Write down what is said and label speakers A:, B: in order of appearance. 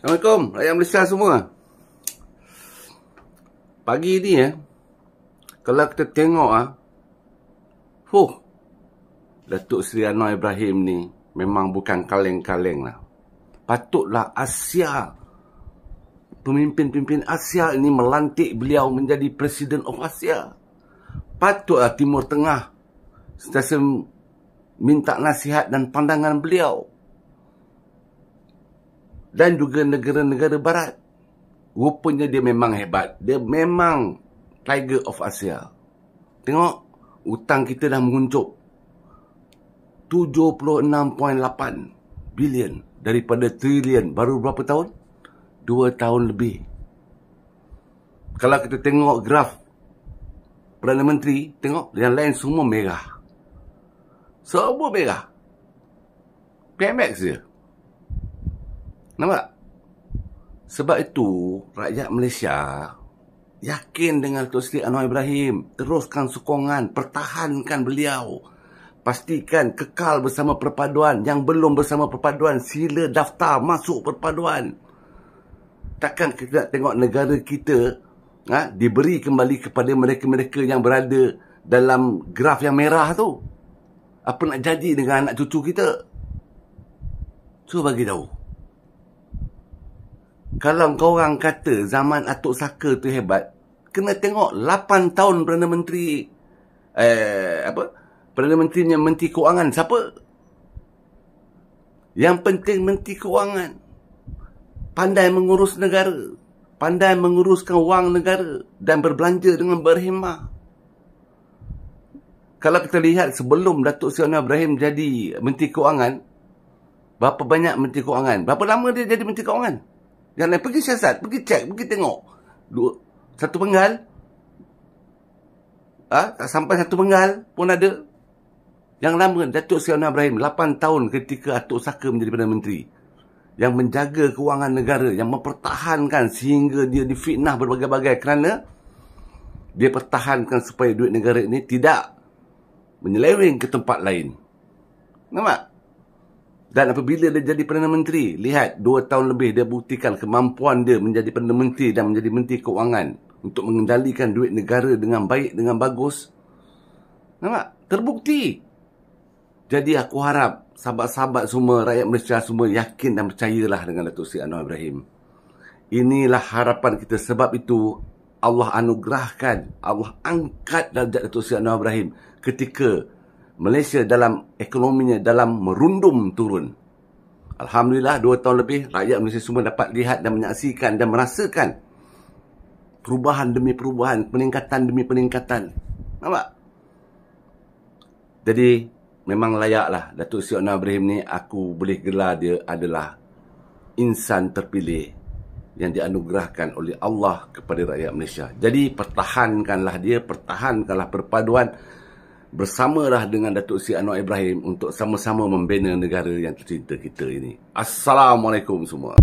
A: Assalamualaikum rakyat Malaysia semua. Pagi ni kalau kita tengok Datuk Seri Anwar Ibrahim ni memang bukan kaleng-kaleng lah. Patutlah Asia, pemimpin-pemimpin Asia ini melantik beliau menjadi Presiden of Asia. Patutlah Timur Tengah sentiasa minta nasihat dan pandangan beliau. Dan juga negara-negara barat. Rupanya dia memang hebat. Dia memang Tiger of Asia. Tengok, hutang kita dah menguncup 76.8 bilion daripada trilion. Baru berapa tahun? 2 tahun lebih. Kalau kita tengok graf Perdana Menteri, tengok yang lain semua merah. Semua merah. PMX je. Nampak? Sebab itu, rakyat Malaysia yakin dengan Datuk Seri Anwar Ibrahim. Teruskan sokongan, pertahankan beliau. Pastikan kekal bersama perpaduan. Yang belum bersama perpaduan, sila daftar masuk perpaduan. Takkan kita nak tengok negara kita diberi kembali kepada mereka-mereka yang berada dalam graf yang merah tu. Apa nak jadi dengan anak cucu kita? Cuba bagi tahu. Kalau korang kata zaman Atuk Saka tu hebat, kena tengok 8 tahun Perdana Menteri Perdana Menterinya Menteri Kewangan siapa? Yang penting Menteri Kewangan pandai mengurus negara, pandai menguruskan wang negara dan berbelanja dengan berhemah. Kalau kita lihat sebelum Datuk Seri Anwar Ibrahim jadi Menteri Kewangan, berapa banyak Menteri Kewangan? Berapa lama dia jadi Menteri Kewangan? Yang lain pergi siasat, pergi cek, pergi tengok. Satu penggal. Tak sampai satu penggal pun ada. Yang lama Datuk Seri Anwar Ibrahim 8 tahun ketika Atuk Saka menjadi Perdana Menteri. Yang menjaga kewangan negara, yang mempertahankan sehingga dia difitnah berbagai-bagai kerana dia pertahankan supaya duit negara ini tidak menyeleweng ke tempat lain. Nampak? Dan apabila dia jadi Perdana Menteri, lihat 2 tahun lebih dia buktikan kemampuan dia menjadi Perdana Menteri dan menjadi Menteri Kewangan untuk mengendalikan duit negara dengan baik, dengan bagus. Nampak? Terbukti. Jadi aku harap sahabat-sahabat semua, rakyat Malaysia semua yakin dan percayalah dengan Datuk Seri Anwar Ibrahim. Inilah harapan kita. Sebab itu Allah anugerahkan, Allah angkat darjat Datuk Seri Anwar Ibrahim ketika Malaysia dalam ekonominya dalam merundum turun. Alhamdulillah 2 tahun lebih rakyat Malaysia semua dapat lihat dan menyaksikan dan merasakan perubahan demi perubahan, peningkatan demi peningkatan. Nampak? Jadi memang layaklah Datuk Seri Anwar Ibrahim ni, aku boleh gelar dia adalah insan terpilih yang dianugerahkan oleh Allah kepada rakyat Malaysia. Jadi pertahankanlah dia, pertahankanlah perpaduan. Bersamalah dengan Datuk Seri Anwar Ibrahim untuk sama-sama membina negara yang tercinta kita ini. Assalamualaikum semua.